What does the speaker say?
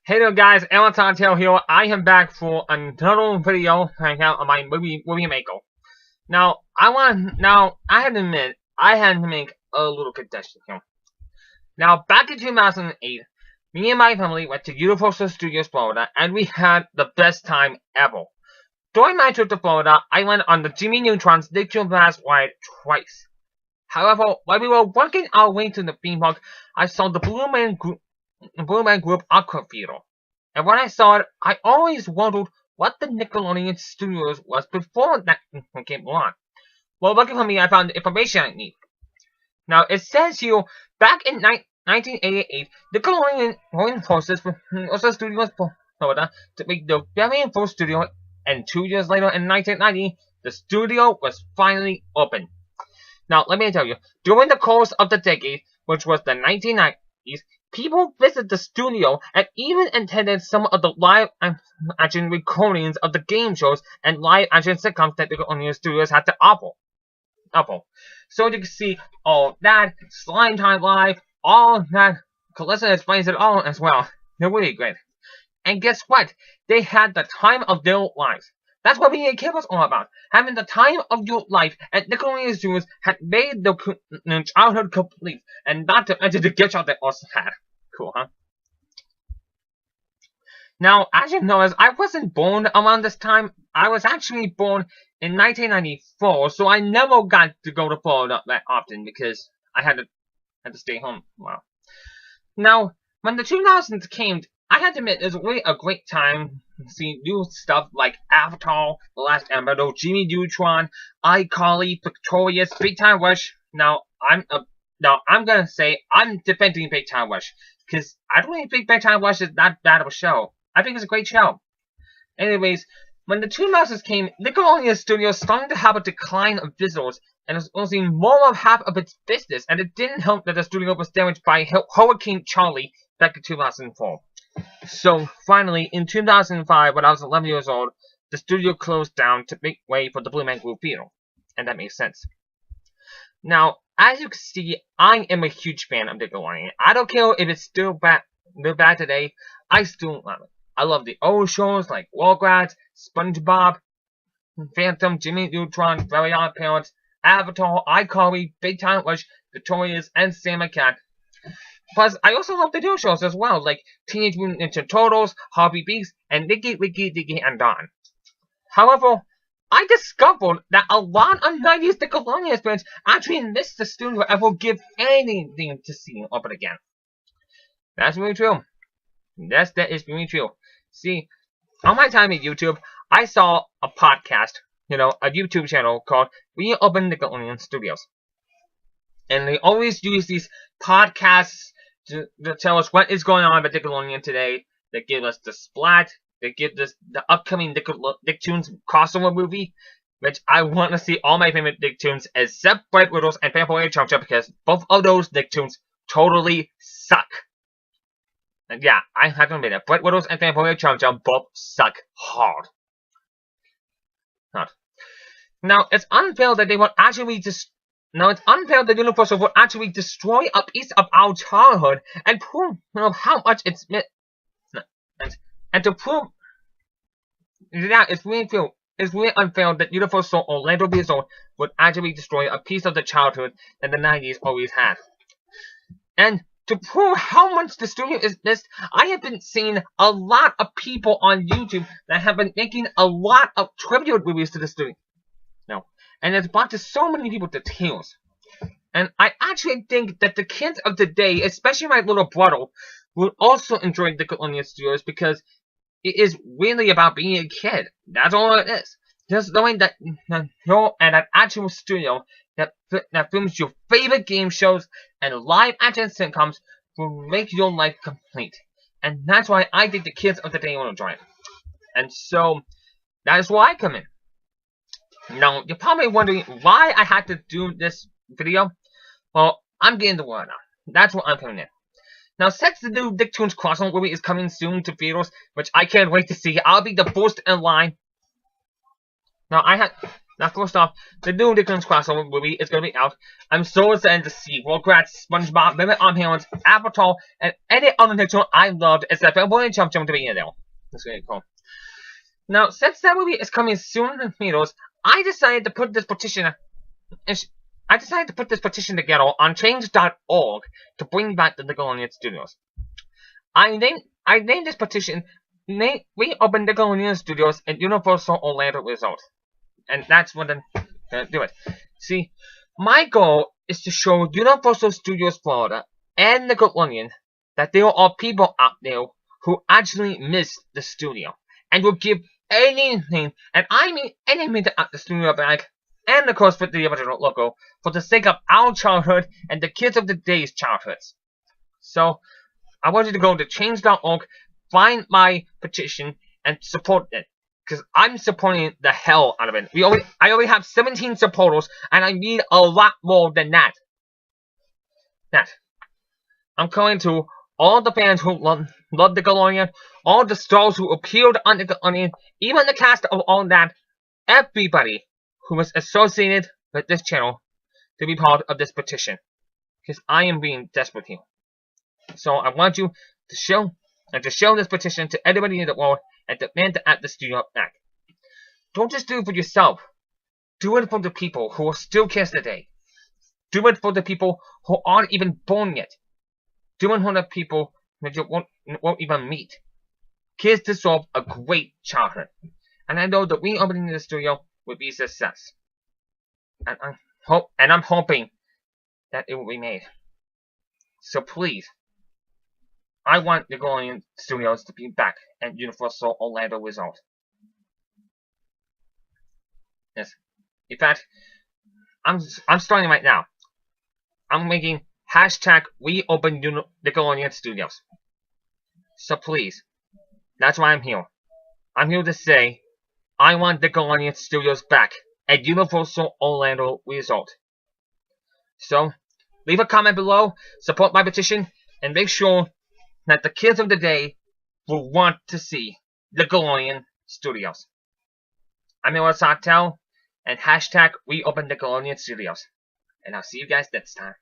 Hey there guys, Alan Tail here. I am back for another video hanging out on my movie maker. Now I have to admit I had to make a little confession here. Now back in 2008, me and my family went to Universal Studios Florida and we had the best time ever. During my trip to Florida, I went on the Jimmy Neutron's Nicktoons Blast ride twice. However, while we were working our way to the theme park, I saw the Blue Man Group Aqua Theater. And when I saw it, I always wondered what the Nickelodeon Studios was before that came along. Well, lucky for me, I found the information I need. Now, it says here, back in 1988, Nickelodeon joined forces with Universal Studios Florida to make the very first studio, and 2 years later, in 1990, the studio was finally open. Now, let me tell you, during the course of the decade, which was the 1990s, people visited the studio and even attended some of the live-action recordings of the game shows and live-action sitcoms that Nickelodeon Studios had to offer. So you can see all that, Slime Time Live, all that. Calissa explains it all as well. They're really great. And guess what? They had the time of their lives. That's what being a kid was all about. Having the time of your life at Nickelodeon Studios had made their childhood complete. And not to mention the gift shop they also had. Cool, huh? Now, as you know, I wasn't born around this time. I was actually born in 1994, so I never got to go to Florida that often because I had to stay home. Wow. Now, when the 2000s came, I had to admit it was really a great time to see new stuff like Avatar, The Last Airbender, Jimmy Neutron, iCarly, Victorious, Big Time Rush. Now I'm gonna say I'm defending Big Time Rush because I don't really think Big Time Rush is that bad of a show. I think it's a great show. Anyways, when the 2000s came, Nickelodeon Studios started to have a decline of visitors and was losing more than half of its business, and it didn't help that the studio was damaged by Hurricane Charlie back in 2004. So, finally, in 2005, when I was 11 years old, the studio closed down to make way for the Blue Man Group Theater. And that makes sense. Now, as you can see, I am a huge fan of Nickelodeon. I don't care if it's still bad today, I still love it. I love the old shows like Rugrats, SpongeBob, Phantom, Jimmy Neutron, Very Odd Parents, Avatar, iCarly, Big Time Rush, Victorious, and Sam and Cat. Plus, I also love the new shows as well, like Teenage Mutant Ninja Turtles, Harvey Beaks, and Nicky, Ricky, Diggy, and Don. However, I discovered that a lot of 90s Nickelodeon fans actually missed the studio and will give anything to see it open again. That's really true. That is really true. See, on my time at YouTube, I saw a podcast, a YouTube channel called OpenNickelodeon Studios. And they always use these podcasts to tell us what is going on with Nickelodeon today. They give us the Splat. They give us the upcoming Nicktoons crossover movie, which I want to see all my favorite Nicktoons except Bright Widows and Fanboy Chum Chum because both of those Nicktoons totally suck. And yeah, I have to admit it. Bright Widows and Fanboy Chum Chum both suck hard. Now, it's unfair that they will actually it's unfair that Universal will actually destroy a piece of our childhood and prove how much it's meant. And to prove that it's really unfair that Universal Orlando Resort would actually destroy a piece of the childhood that the 90s always had. And to prove how much the studio is missed, I have been seeing a lot of people on YouTube that have been making a lot of tribute movies to the studio. And it's brought to so many people to tears. And I actually think that the kids of today, especially my little brother, will also enjoy Nickelodeon Studios because it is really about being a kid. That's all it is. Just knowing that you're at an actual studio that films your favorite game shows and live-action sitcoms will make your life complete. And that's why I think the kids of today will enjoy it. And so, that is why I come in. Now, you're probably wondering why I had to do this video. Well, I'm getting the word now. That's what I'm coming in. Now, since the new Nicktoons crossover movie is coming soon to theaters, which I can't wait to see, I'll be the first in line. Now, Now, first off, the new Nickelodeon crossover movie is going to be out. I'm so excited to see Rugrats, SpongeBob, Mimic Arm Hands, Avatar, and any other Nicktoon I loved except for Bonnie Chum Chum to be in there. That's really cool. Now, since that movie is coming soon in theaters, I decided to put this petition together on change.org to bring back the Nickelodeon Studios. I named this petition Reopen Nickelodeon Studios at Universal Orlando Resort. And that's what I'm going to do it. See, my goal is to show Universal Studios Florida and Nickelodeon that there are people out there who actually miss the studio and will give anything, and I mean anything, to add the studio back, and of course with the original logo, for the sake of our childhood and the kids of today's childhoods. So, I want you to go to change.org, find my petition, and support it. Because I'm supporting the hell out of it. I already have 17 supporters, and I need a lot more than that. I'm calling to all the fans who love Nickelodeon, all the stars who appeared on Nickelodeon, even the cast of all that, everybody who was associated with this channel to be part of this petition. Because I am being desperate here. So I want you to show this petition to everybody in the world and demand to add the studio back. Don't just do it for yourself. Do it for the people who are still kids today. Do it for the people who aren't even born yet. Do it for the people that you won't even meet. Kids deserve a great childhood. And I know that reopening the studio will be a success. And I'm hoping that it will be made. So please, I want Nickelodeon Studios to be back at Universal Orlando Resort. Yes. In fact, I'm starting right now. I'm making hashtag reopen Nickelodeon Studios. So please, that's why I'm here. I'm here to say, I want Nickelodeon Studios back at Universal Orlando Resort. So, leave a comment below, support my petition, and make sure that the kids of the day will want to see Nickelodeon Studios. I'm your Sartel, and hashtag reopen Nickelodeon Studios. And I'll see you guys next time.